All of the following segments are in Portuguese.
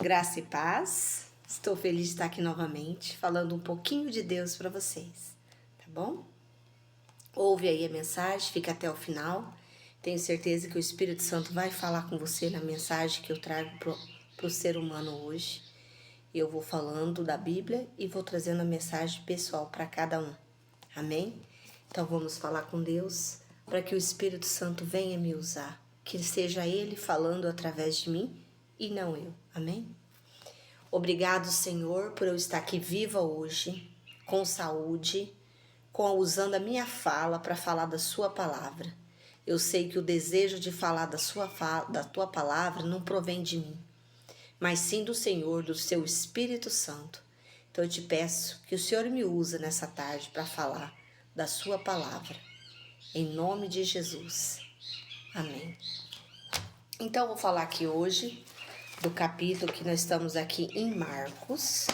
Graça e paz. Estou feliz de estar aqui novamente, falando um pouquinho de Deus para vocês, tá bom? Ouve aí a mensagem, fica até o final. Tenho certeza que o Espírito Santo vai falar com você na mensagem que eu trago para o ser humano hoje. Eu vou falando da Bíblia e vou trazendo a mensagem pessoal para cada um. Amém? Então vamos falar com Deus para que o Espírito Santo venha me usar. Que seja Ele falando através de mim e não eu. Amém? Obrigado, Senhor, por eu estar aqui viva hoje, com saúde, usando a minha fala para falar da sua palavra. Eu sei que o desejo de falar da tua palavra não provém de mim, mas sim do Senhor, do seu Espírito Santo. Então eu te peço que o Senhor me use nessa tarde para falar da sua palavra. Em nome de Jesus. Amém. Então eu vou falar aqui hoje do capítulo que nós estamos aqui em Marcos.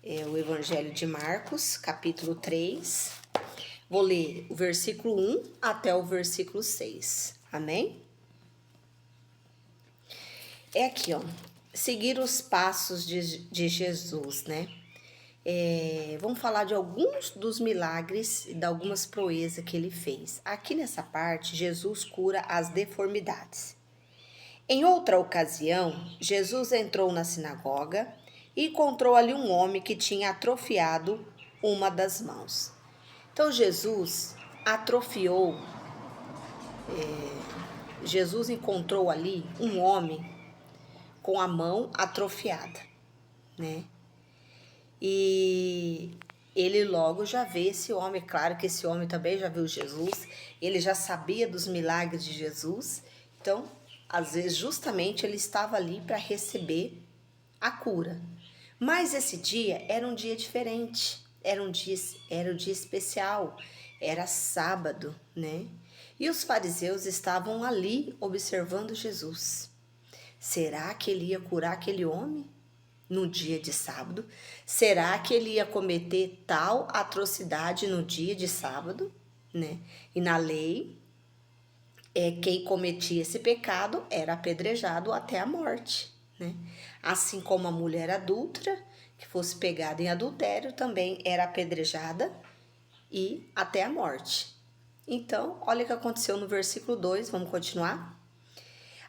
É o Evangelho de Marcos, capítulo 3. Vou ler o versículo 1 até o versículo 6. Amém? É aqui, ó. Seguir os passos de Jesus, né? Vamos falar de alguns dos milagres e de algumas proezas que ele fez. Aqui nessa parte, Jesus cura as deformidades. Em outra ocasião, Jesus entrou na sinagoga e encontrou ali um homem que tinha atrofiado uma das mãos. Então Jesus Jesus encontrou ali um homem com a mão atrofiada, né? E ele logo já vê esse homem, claro que esse homem também já viu Jesus, ele já sabia dos milagres de Jesus, então, às vezes, justamente ele estava ali para receber a cura. Mas esse dia era um dia diferente, era um dia especial, era sábado, né? E os fariseus estavam ali observando Jesus. Será que ele ia curar aquele homem no dia de sábado? Será que ele ia cometer tal atrocidade no dia de sábado, né? E na lei, quem cometia esse pecado era apedrejado até a morte, né? Assim como a mulher adúltera, que fosse pegada em adultério, também era apedrejada e até a morte. Então, olha o que aconteceu no versículo 2, vamos continuar?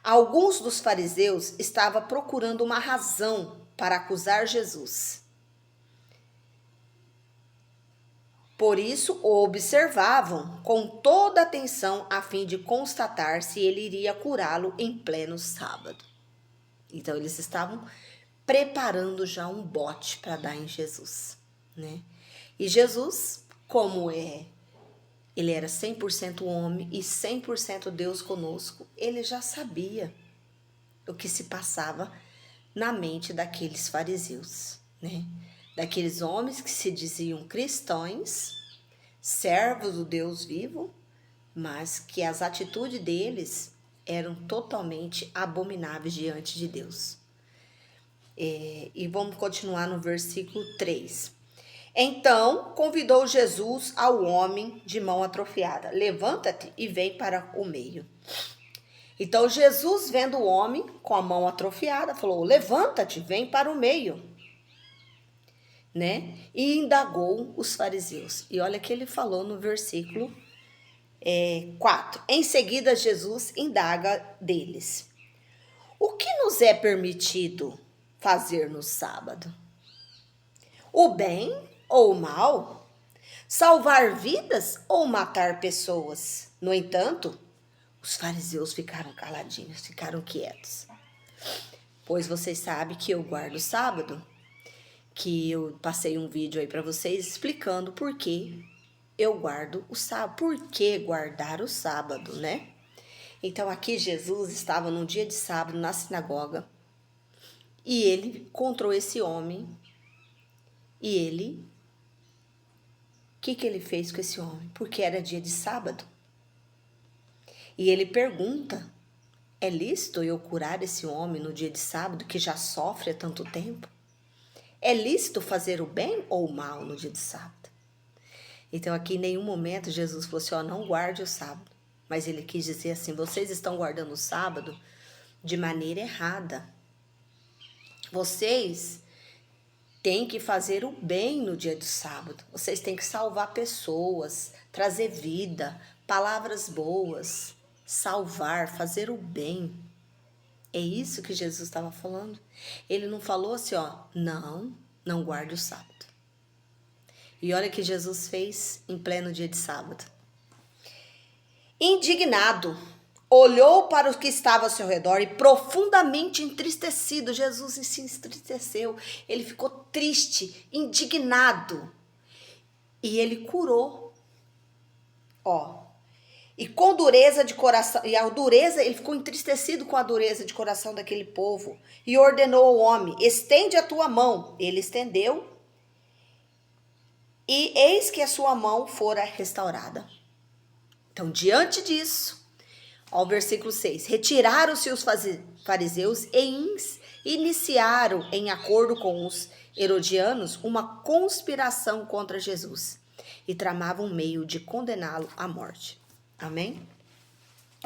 Alguns dos fariseus estavam procurando uma razão para acusar Jesus. Por isso, o observavam com toda atenção a fim de constatar se ele iria curá-lo em pleno sábado. Então, eles estavam preparando já um bote para dar em Jesus, né? E Jesus, como ele era 100% homem e 100% Deus conosco, ele já sabia o que se passava na mente daqueles fariseus, né? Daqueles homens que se diziam cristãos, servos do Deus vivo, mas que as atitudes deles eram totalmente abomináveis diante de Deus. E vamos continuar no versículo 3. Então convidou Jesus ao homem de mão atrofiada: levanta-te e vem para o meio. Então Jesus, vendo o homem com a mão atrofiada, falou: levanta-te, vem para o meio, né? E indagou os fariseus. E olha que ele falou no versículo 4. Em seguida Jesus indaga deles: o que nos é permitido fazer no sábado? O bem ou o mal? Salvar vidas ou matar pessoas? No entanto, os fariseus ficaram caladinhos, ficaram quietos. Pois vocês sabem que eu guardo o sábado, que eu passei um vídeo aí para vocês explicando por que eu guardo o sábado, por que guardar o sábado, né? Então aqui Jesus estava num dia de sábado na sinagoga e ele encontrou esse homem e ele, o que ele fez com esse homem? Porque era dia de sábado. E ele pergunta: é lícito eu curar esse homem no dia de sábado que já sofre há tanto tempo? É lícito fazer o bem ou o mal no dia de sábado? Então aqui em nenhum momento Jesus falou assim: não guarde o sábado. Mas ele quis dizer assim: vocês estão guardando o sábado de maneira errada. Vocês têm que fazer o bem no dia do sábado. Vocês têm que salvar pessoas, trazer vida, palavras boas, salvar, fazer o bem. É isso que Jesus estava falando. Ele não falou assim, ó, não guarde o sábado. E olha o que Jesus fez em pleno dia de sábado. Indignado, olhou para o que estava ao seu redor e profundamente entristecido, Jesus se entristeceu. Ele ficou triste, indignado. E ele curou. Ó. E com dureza de coração, ele ficou entristecido com a dureza de coração daquele povo. E ordenou ao homem, estende a tua mão. Ele estendeu. E eis que a sua mão fora restaurada. Então, diante disso, ao versículo 6, retiraram-se os fariseus e iniciaram, em acordo com os herodianos, uma conspiração contra Jesus e tramavam um meio de condená-lo à morte. Amém?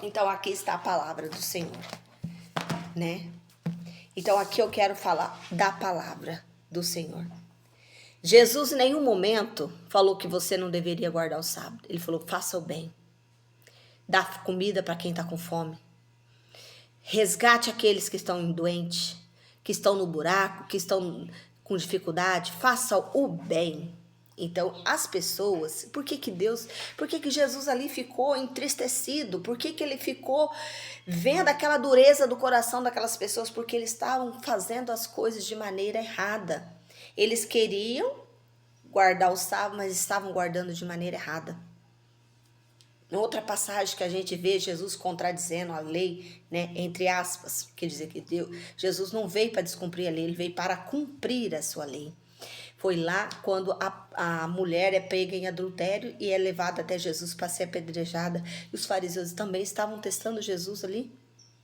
Então, aqui está a palavra do Senhor, né? Então, aqui eu quero falar da palavra do Senhor. Jesus, em nenhum momento, falou que você não deveria guardar o sábado. Ele falou, faça o bem. Dá comida para quem está com fome. Resgate aqueles que estão doentes, que estão no buraco, que estão com dificuldade. Faça o bem. Então, as pessoas, por que Jesus ali ficou entristecido? Por que ele ficou vendo aquela dureza do coração daquelas pessoas? Porque eles estavam fazendo as coisas de maneira errada. Eles queriam guardar o sábado, mas estavam guardando de maneira errada. Outra passagem que a gente vê Jesus contradizendo a lei, né, entre aspas, quer dizer que Jesus não veio para descumprir a lei, ele veio para cumprir a sua lei. Foi lá quando a mulher é pega em adultério e é levada até Jesus para ser apedrejada. E os fariseus também estavam testando Jesus ali,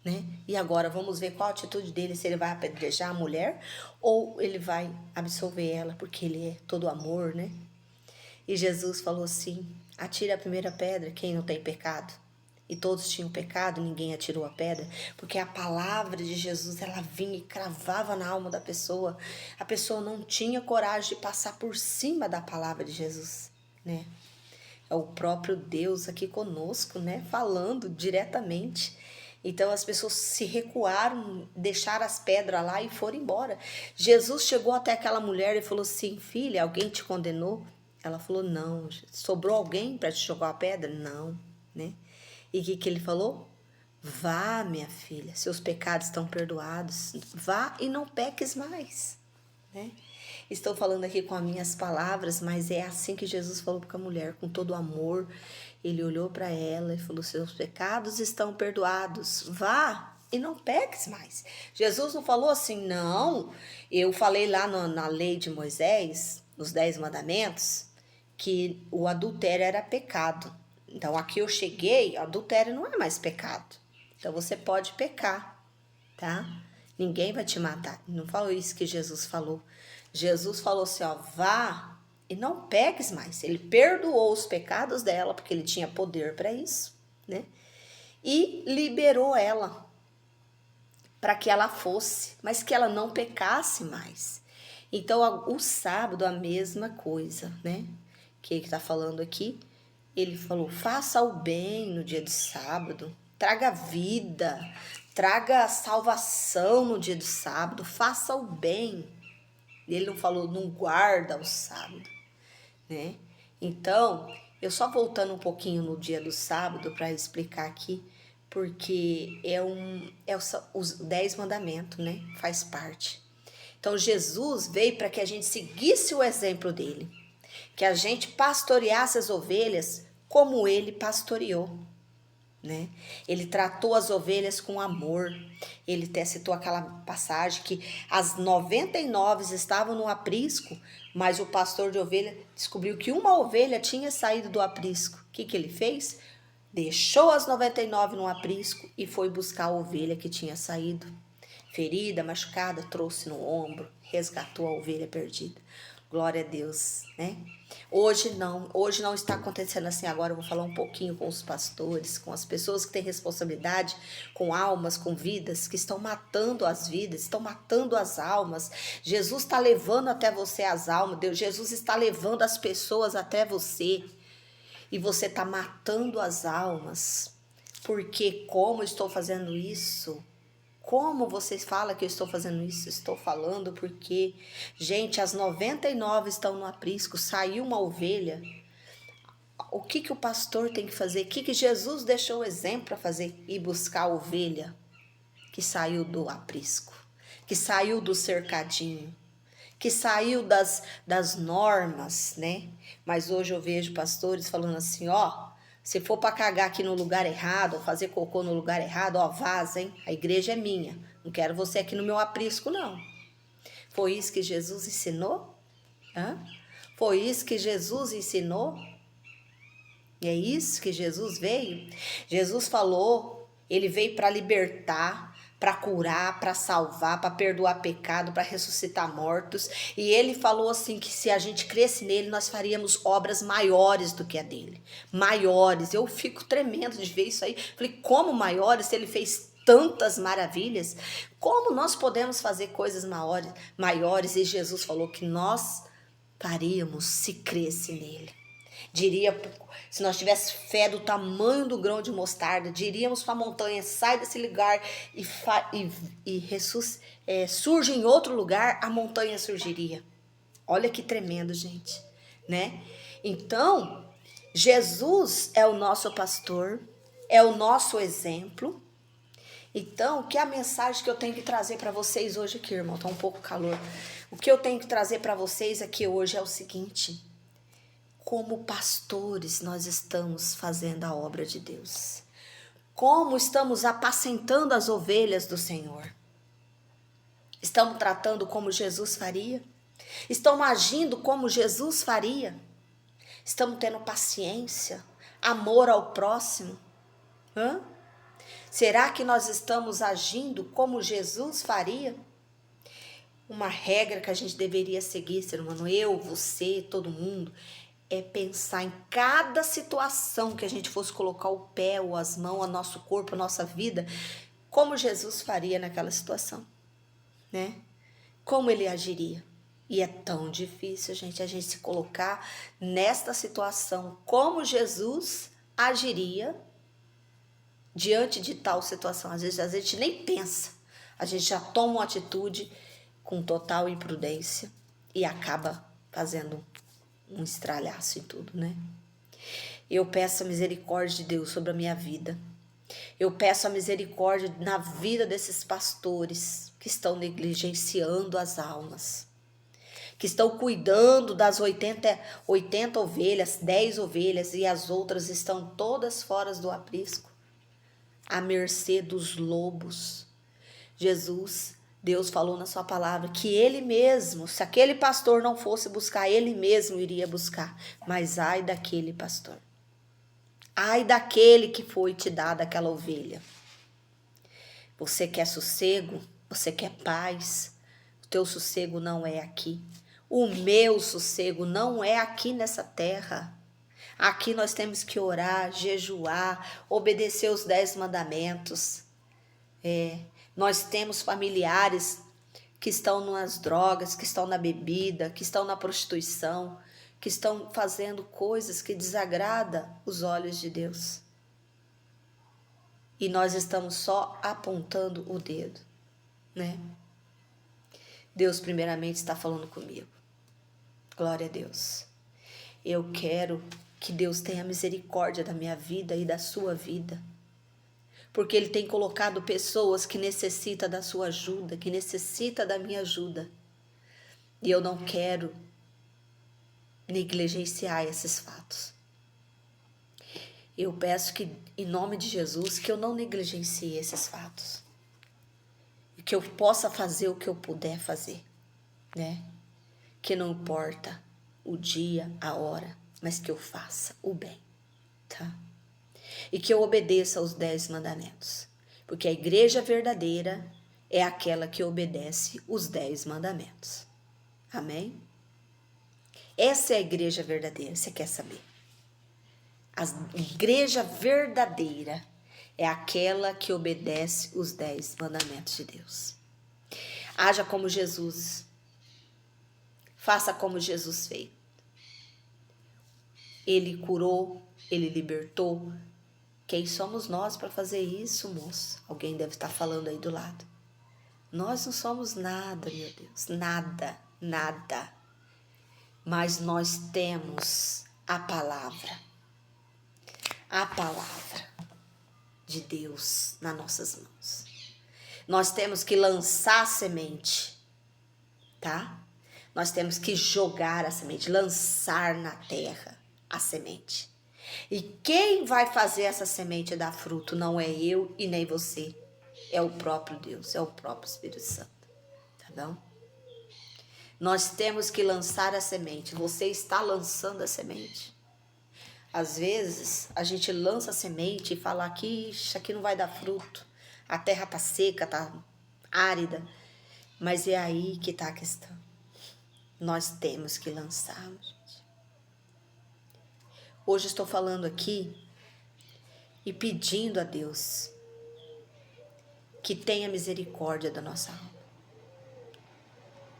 né? E agora vamos ver qual a atitude dele, se ele vai apedrejar a mulher ou ele vai absolver ela, porque ele é todo amor, né? E Jesus falou assim, atire a primeira pedra quem não tem pecado. E todos tinham pecado, ninguém atirou a pedra, porque a palavra de Jesus, ela vinha e cravava na alma da pessoa. A pessoa não tinha coragem de passar por cima da palavra de Jesus, né? É o próprio Deus aqui conosco, né? Falando diretamente. Então as pessoas se recuaram, deixaram as pedras lá e foram embora. Jesus chegou até aquela mulher e falou assim, filha, alguém te condenou? Ela falou, não. Sobrou alguém para te jogar a pedra? Não, né? E o que ele falou? Vá, minha filha, seus pecados estão perdoados. Vá e não peques mais, né? Estou falando aqui com as minhas palavras, mas é assim que Jesus falou para a mulher, com todo amor. Ele olhou para ela e falou, seus pecados estão perdoados. Vá e não peques mais. Jesus não falou assim, não. Eu falei lá na lei de Moisés, nos 10 mandamentos, que o adultério era pecado. Então, aqui eu cheguei, adultério não é mais pecado. Então, você pode pecar, tá? Ninguém vai te matar. Não falou isso que Jesus falou. Jesus falou assim, ó, vá e não peques mais. Ele perdoou os pecados dela, porque ele tinha poder para isso, né? E liberou ela para que ela fosse, mas que ela não pecasse mais. Então, o sábado, a mesma coisa, né? Que ele está falando aqui. Ele falou, faça o bem no dia de sábado, traga vida, traga salvação no dia do sábado, faça o bem. Ele não falou, não guarda o sábado, né? Então, eu só voltando um pouquinho no dia do sábado para explicar aqui, porque os 10 mandamentos, né? Faz parte. Então, Jesus veio para que a gente seguisse o exemplo dele. Que a gente pastoreasse as ovelhas como ele pastoreou, né? Ele tratou as ovelhas com amor. Ele até citou aquela passagem que as 99 estavam no aprisco, mas o pastor de ovelha descobriu que uma ovelha tinha saído do aprisco. O que ele fez? Deixou as 99 no aprisco e foi buscar a ovelha que tinha saído. Ferida, machucada, trouxe no ombro, resgatou a ovelha perdida. Glória a Deus, né? Hoje não está acontecendo assim. Agora eu vou falar um pouquinho com os pastores, com as pessoas que têm responsabilidade com almas, com vidas, que estão matando as vidas, estão matando as almas. Jesus está levando até você as almas, Jesus está levando as pessoas até você, e você está matando as almas. Porque como eu estou fazendo isso? Como vocês falam que eu estou fazendo isso? Estou falando porque, gente, as 99 estão no aprisco, saiu uma ovelha. O que o pastor tem que fazer? O que Jesus deixou o exemplo para fazer? Ir buscar a ovelha que saiu do aprisco, que saiu do cercadinho, que saiu das normas, né? Mas hoje eu vejo pastores falando assim, ó, se for para cagar aqui no lugar errado, ou fazer cocô no lugar errado, ó, vaza, hein? A igreja é minha. Não quero você aqui no meu aprisco, não. Foi isso que Jesus ensinou? Hã? Foi isso que Jesus ensinou? E é isso que Jesus veio? Jesus falou, ele veio para libertar, para curar, para salvar, para perdoar pecado, para ressuscitar mortos. E ele falou assim que se a gente cresce nele, nós faríamos obras maiores do que a dele. Maiores. Eu fico tremendo de ver isso aí. Falei, como maiores se ele fez tantas maravilhas? Como nós podemos fazer coisas maiores? E Jesus falou que nós faríamos se cresce nele. Diria, se nós tivéssemos fé do tamanho do grão de mostarda, diríamos para a montanha, sai desse lugar surge em outro lugar, a montanha surgiria. Olha que tremendo, gente, né? Então, Jesus é o nosso pastor, é o nosso exemplo. Então, que é a mensagem que eu tenho que trazer para vocês hoje aqui, irmão? Tá um pouco calor. O que eu tenho que trazer para vocês aqui hoje é o seguinte: como pastores, nós estamos fazendo a obra de Deus. Como estamos apacentando as ovelhas do Senhor. Estamos tratando como Jesus faria? Estamos agindo como Jesus faria? Estamos tendo paciência, amor ao próximo? Hã? Será que nós estamos agindo como Jesus faria? Uma regra que a gente deveria seguir, ser humano, eu, você, todo mundo, é pensar em cada situação que a gente fosse colocar o pé, ou as mãos, o nosso corpo, a nossa vida, como Jesus faria naquela situação, né? Como ele agiria. E é tão difícil, gente, a gente se colocar nesta situação, como Jesus agiria diante de tal situação. Às vezes a gente nem pensa, a gente já toma uma atitude com total imprudência e acaba fazendo um estralhaço em tudo, né? Eu peço a misericórdia de Deus sobre a minha vida. Eu peço a misericórdia na vida desses pastores que estão negligenciando as almas, que estão cuidando das 80 ovelhas, 10 ovelhas, e as outras estão todas fora do aprisco, à mercê dos lobos. Deus falou na sua palavra que ele mesmo, se aquele pastor não fosse buscar, ele mesmo iria buscar. Mas ai daquele pastor. Ai daquele que foi te dado aquela ovelha. Você quer sossego? Você quer paz? O teu sossego não é aqui. O meu sossego não é aqui nessa terra. Aqui nós temos que orar, jejuar, obedecer os 10 mandamentos. Nós temos familiares que estão nas drogas, que estão na bebida, que estão na prostituição, que estão fazendo coisas que desagradam os olhos de Deus. E nós estamos só apontando o dedo, né? Deus primeiramente está falando comigo. Glória a Deus. Eu quero que Deus tenha misericórdia da minha vida e da sua vida. Porque Ele tem colocado pessoas que necessitam da sua ajuda, que necessitam da minha ajuda. E eu não quero negligenciar esses fatos. Eu peço que, em nome de Jesus, que eu não negligencie esses fatos. E que eu possa fazer o que eu puder fazer, né? Que não importa o dia, a hora, mas que eu faça o bem, tá? E que eu obedeça aos 10 mandamentos. Porque a igreja verdadeira é aquela que obedece os 10 mandamentos. Amém? Essa é a igreja verdadeira, você quer saber? A igreja verdadeira é aquela que obedece os 10 mandamentos de Deus. Haja como Jesus. Faça como Jesus fez. Ele curou, ele libertou. Quem somos nós para fazer isso, moço? Alguém deve estar falando aí do lado. Nós não somos nada, meu Deus, nada, nada. Mas nós temos a palavra de Deus nas nossas mãos. Nós temos que lançar a semente, tá? Nós temos que jogar a semente, lançar na terra a semente. E quem vai fazer essa semente dar fruto não é eu e nem você. É o próprio Deus, é o próprio Espírito Santo. Tá bom? Nós temos que lançar a semente. Você está lançando a semente. Às vezes, a gente lança a semente e fala que isso aqui não vai dar fruto. A terra tá seca, tá árida. Mas é aí que tá a questão. Nós temos que lançar, gente. Hoje estou falando aqui e pedindo a Deus que tenha misericórdia da nossa alma.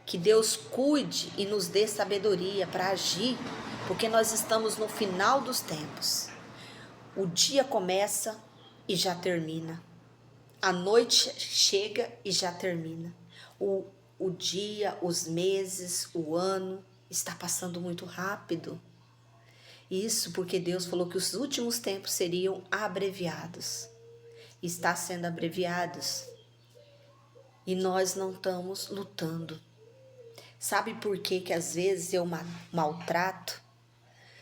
Que Deus cuide e nos dê sabedoria para agir, porque nós estamos no final dos tempos. O dia começa e já termina. A noite chega e já termina. O dia, os meses, o ano está passando muito rápido. Isso porque Deus falou que os últimos tempos seriam abreviados. Está sendo abreviados. E nós não estamos lutando. Sabe por que às vezes eu maltrato?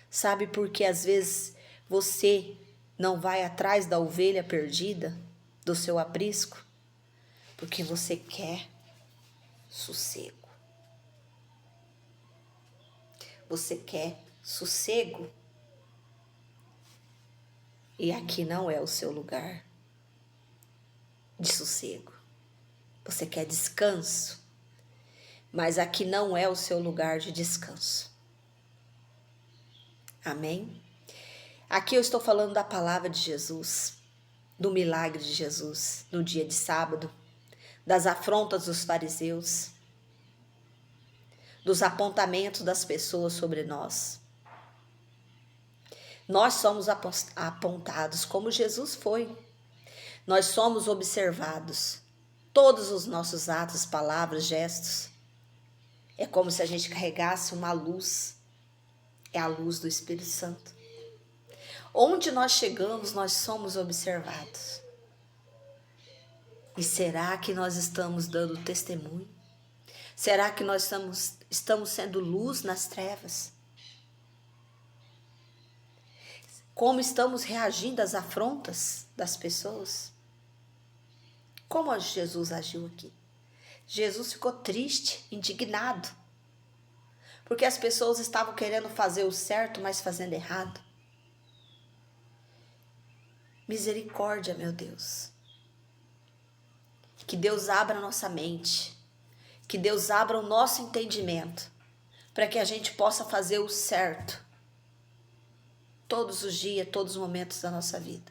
Sabe por que às vezes você não vai atrás da ovelha perdida, do seu aprisco? Porque você quer sossego. Você quer sossego. E aqui não é o seu lugar de sossego. Você quer descanso. Mas aqui não é o seu lugar de descanso. Amém? Aqui eu estou falando da palavra de Jesus, do milagre de Jesus no dia de sábado, das afrontas dos fariseus, dos apontamentos das pessoas sobre nós. Nós somos apontados como Jesus foi. Nós somos observados. Todos os nossos atos, palavras, gestos. É como se a gente carregasse uma luz. É a luz do Espírito Santo. Onde nós chegamos, nós somos observados. E será que nós estamos dando testemunho? Será que nós estamos sendo luz nas trevas? Como estamos reagindo às afrontas das pessoas? Como Jesus agiu aqui? Jesus ficou triste, indignado. Porque as pessoas estavam querendo fazer o certo, mas fazendo errado. Misericórdia, meu Deus. Que Deus abra a nossa mente. Que Deus abra o nosso entendimento. Para que a gente possa fazer o certo. Todos os dias, todos os momentos da nossa vida.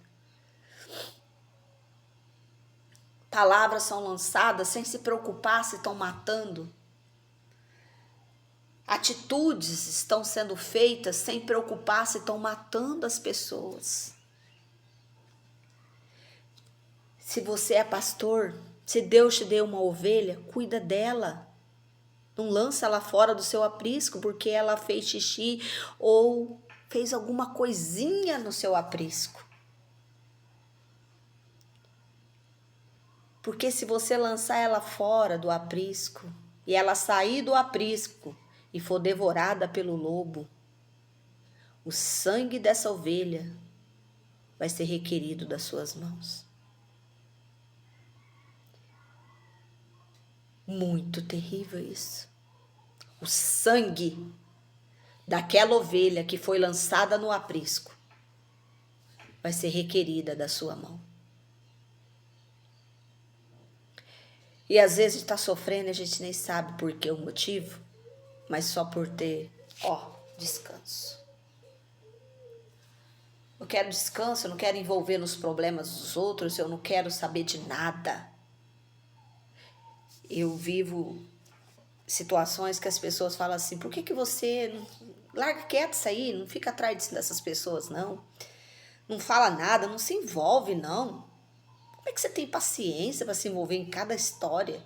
Palavras são lançadas sem se preocupar se estão matando. Atitudes estão sendo feitas sem preocupar se estão matando as pessoas. Se você é pastor, se Deus te deu uma ovelha, cuida dela. Não lança ela fora do seu aprisco porque ela fez xixi ou fez alguma coisinha no seu aprisco. Porque se você lançar ela fora do aprisco e ela sair do aprisco e for devorada pelo lobo, o sangue dessa ovelha vai ser requerido das suas mãos. Muito terrível isso. O sangue daquela ovelha que foi lançada no aprisco vai ser requerida da sua mão. E às vezes está sofrendo e a gente nem sabe por que o motivo, mas só por ter Ó, descanso. Eu quero descanso, eu não quero envolver nos problemas dos outros, eu não quero saber de nada. Eu vivo situações que as pessoas falam assim, por que você não larga quieto isso aí, não fica atrás dessas pessoas, não. Não fala nada, não se envolve, não. Como é que você tem paciência para se envolver em cada história?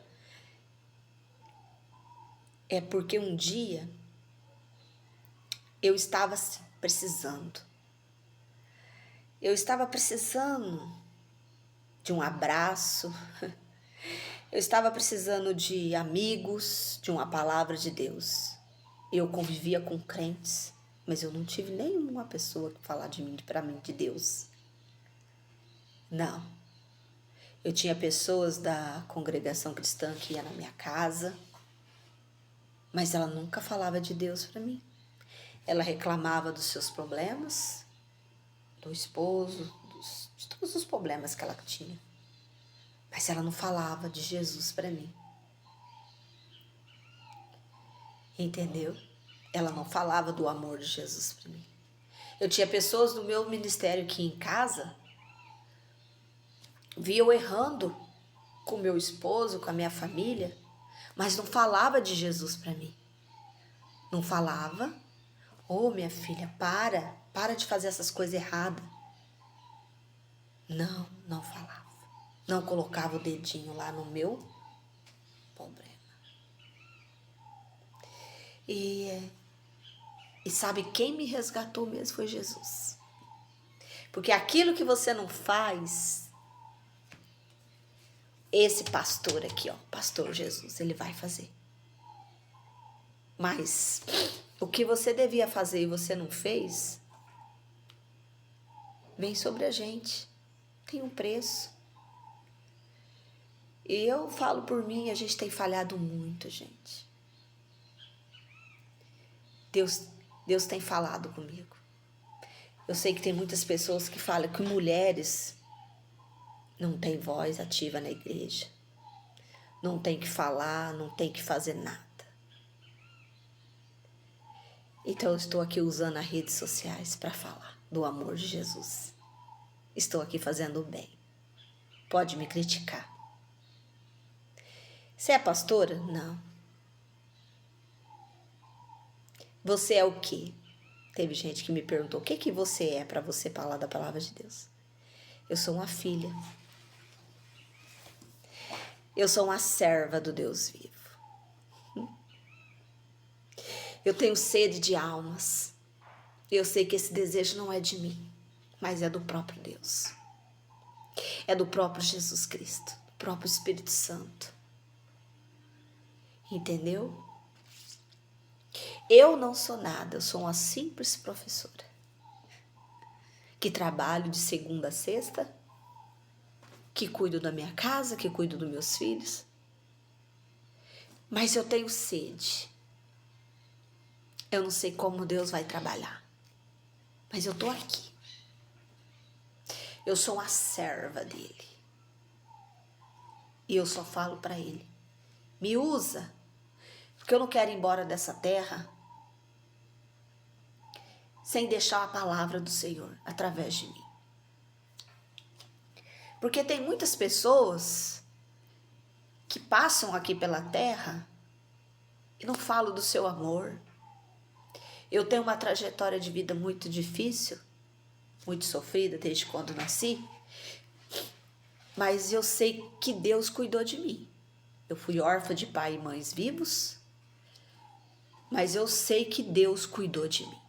É porque um dia eu estava assim, precisando. Eu estava precisando de um abraço. Eu estava precisando de amigos, de uma palavra de Deus. Eu convivia com crentes, mas eu não tive nenhuma pessoa que falar de mim, para mim, de Deus. Não. Eu tinha pessoas da congregação cristã que ia na minha casa, mas ela nunca falava de Deus para mim. Ela reclamava dos seus problemas, do esposo, de todos os problemas que ela tinha. Mas ela não falava de Jesus para mim. Entendeu? Ela não falava do amor de Jesus para mim. Eu tinha pessoas do meu ministério que em casa via eu errando com meu esposo, com a minha família, mas não falava de Jesus para mim. Não falava. Ô, minha filha, para de fazer essas coisas erradas. Não falava. Não colocava o dedinho lá no meu problema. E sabe quem me resgatou mesmo foi Jesus. Porque aquilo que você não faz, esse pastor aqui, ó, pastor Jesus, ele vai fazer. Mas o que você devia fazer e você não fez, vem sobre a gente. Tem um preço. E eu falo por mim, a gente tem falhado muito, gente. Deus tem falado comigo. Eu sei que tem muitas pessoas que falam que mulheres não têm voz ativa na igreja. Não tem que falar, não tem que fazer nada. Então eu estou aqui usando as redes sociais para falar do amor de Jesus. Estou aqui fazendo o bem. Pode me criticar. Você é pastora? Não. Você é o quê? Teve gente que me perguntou, o que você é para você falar da palavra de Deus? Eu sou uma filha. Eu sou uma serva do Deus vivo. Eu tenho sede de almas. Eu sei que esse desejo não é de mim, mas é do próprio Deus. É do próprio Jesus Cristo, do próprio Espírito Santo. Entendeu? Eu não sou nada, eu sou uma simples professora. Que trabalho de segunda a sexta, que cuido da minha casa, que cuido dos meus filhos. Mas eu tenho sede. Eu não sei como Deus vai trabalhar, mas eu tô aqui. Eu sou uma serva dele. E eu só falo para ele, me usa, porque eu não quero ir embora dessa terra sem deixar a palavra do Senhor através de mim. Porque tem muitas pessoas que passam aqui pela terra e não falam do seu amor. Eu tenho uma trajetória de vida muito difícil, muito sofrida desde quando nasci, mas eu sei que Deus cuidou de mim. Eu fui órfã de pai e mães vivos, mas eu sei que Deus cuidou de mim.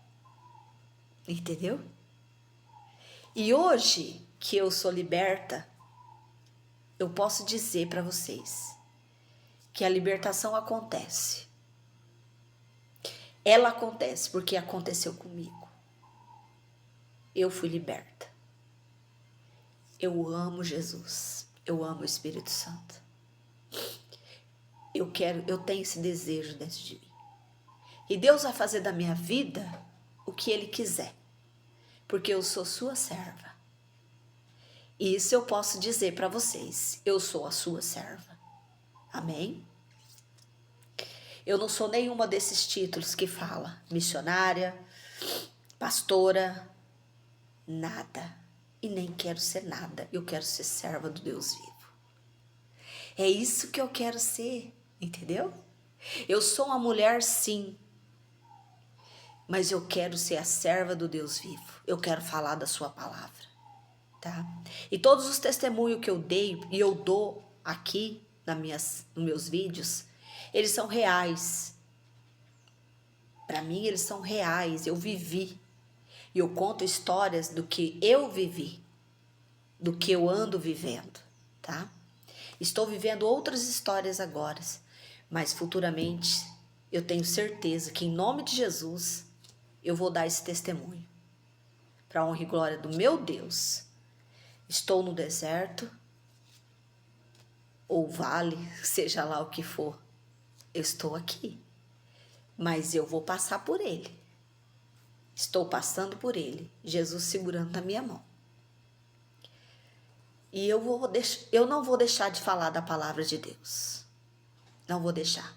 Entendeu? E hoje que eu sou liberta, eu posso dizer para vocês que a libertação acontece. Ela acontece porque aconteceu comigo. Eu fui liberta. Eu amo Jesus. Eu amo o Espírito Santo. Eu tenho esse desejo dentro de mim. E Deus vai fazer da minha vida o que Ele quiser. Porque eu sou sua serva. E isso eu posso dizer para vocês. Eu sou a sua serva. Amém? Eu não sou nenhuma desses títulos que fala missionária, pastora, nada. E nem quero ser nada. Eu quero ser serva do Deus vivo. É isso que eu quero ser, entendeu? Eu sou uma mulher, sim, mas eu quero ser a serva do Deus vivo. Eu quero falar da sua palavra, tá? E todos os testemunhos que eu dei e eu dou aqui nos meus vídeos, eles são reais. Para mim, eles são reais. Eu vivi. E eu conto histórias do que eu vivi, do que eu ando vivendo, tá? Estou vivendo outras histórias agora, mas futuramente eu tenho certeza que em nome de Jesus eu vou dar esse testemunho. Para a honra e glória do meu Deus. Estou no deserto, ou vale, seja lá o que for. Eu estou aqui, mas eu vou passar por ele. Estou passando por ele, Jesus segurando na minha mão. E eu não vou deixar de falar da palavra de Deus. Não vou deixar.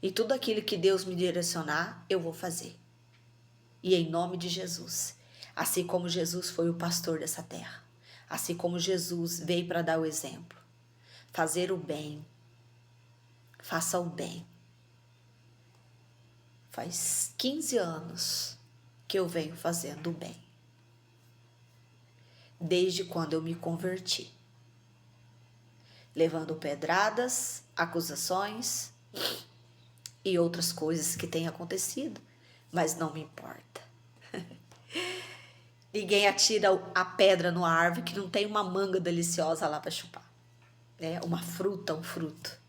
E tudo aquilo que Deus me direcionar, eu vou fazer. E em nome de Jesus. Assim como Jesus foi o pastor dessa terra. Assim como Jesus veio para dar o exemplo. Fazer o bem. Faça o bem. Faz 15 anos que eu venho fazendo o bem. Desde quando eu me converti. Levando pedradas, acusações e outras coisas que têm acontecido. Mas não me importa. Ninguém atira a pedra no árvore que não tem uma manga deliciosa lá para chupar. Né? Uma fruta, um fruto.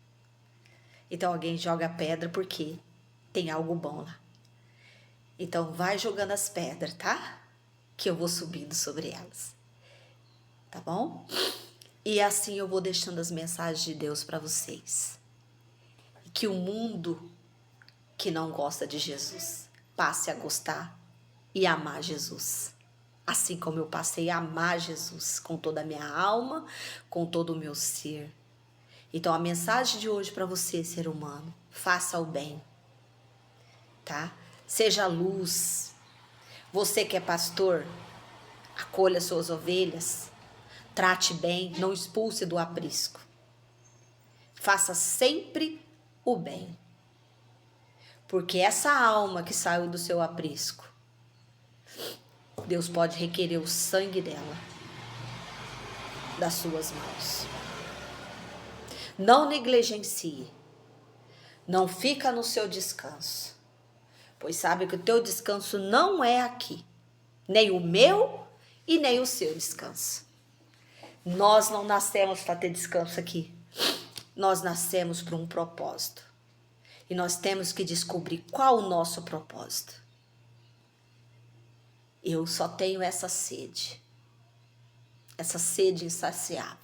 Então alguém joga a pedra porque tem algo bom lá. Então vai jogando as pedras, tá? Que eu vou subindo sobre elas. Tá bom? E assim eu vou deixando as mensagens de Deus para vocês. Que o mundo que não gosta de Jesus passe a gostar e amar Jesus. Assim como eu passei a amar Jesus com toda a minha alma, com todo o meu ser. Então a mensagem de hoje para você, ser humano, faça o bem, tá? Seja luz. Você que é pastor, acolha suas ovelhas, trate bem, não expulse do aprisco. Faça sempre o bem. Porque essa alma que saiu do seu aprisco, Deus pode requerer o sangue dela das suas mãos. Não negligencie. Não fica no seu descanso. Pois sabe que o teu descanso não é aqui. Nem o meu e nem o seu descanso. Nós não nascemos para ter descanso aqui. Nós nascemos para um propósito. E nós temos que descobrir qual o nosso propósito. Eu só tenho essa sede insaciável.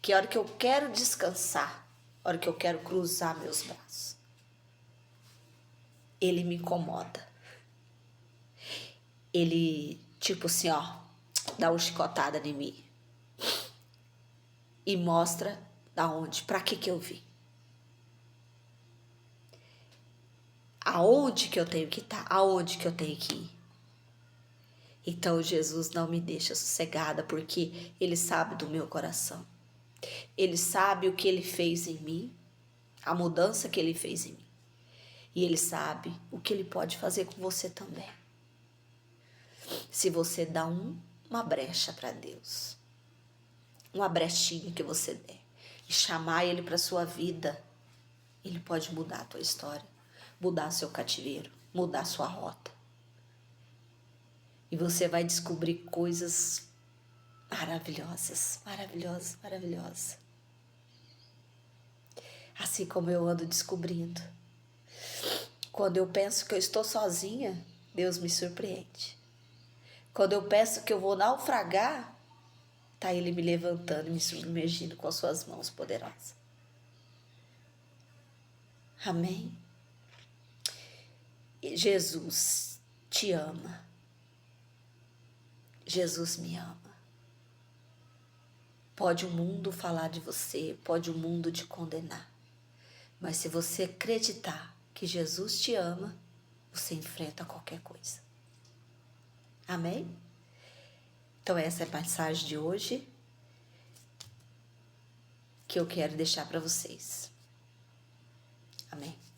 Que a hora que eu quero descansar, a hora que eu quero cruzar meus braços, ele me incomoda. Ele, tipo assim, ó, dá uma chicotada em mim. E mostra da onde, para que eu vim. Aonde que eu tenho que estar, aonde que eu tenho que ir. Então Jesus não me deixa sossegada, porque Ele sabe do meu coração. Ele sabe o que Ele fez em mim, a mudança que Ele fez em mim. E Ele sabe o que Ele pode fazer com você também. Se você dá uma brecha para Deus, uma brechinha que você der, e chamar Ele para sua vida, Ele pode mudar a tua história, mudar seu cativeiro, mudar sua rota. E você vai descobrir coisas maravilhosas, maravilhosas, maravilhosas. Assim como eu ando descobrindo. Quando eu penso que eu estou sozinha, Deus me surpreende. Quando eu penso que eu vou naufragar, tá Ele me levantando e me submergindo com as suas mãos poderosas. Amém? E Jesus te ama. Jesus me ama. Pode o mundo falar de você, pode o mundo te condenar, Mas se você acreditar que Jesus te ama, você enfrenta qualquer coisa. Amém? Então essa é a mensagem de hoje que eu quero deixar para vocês. Amém.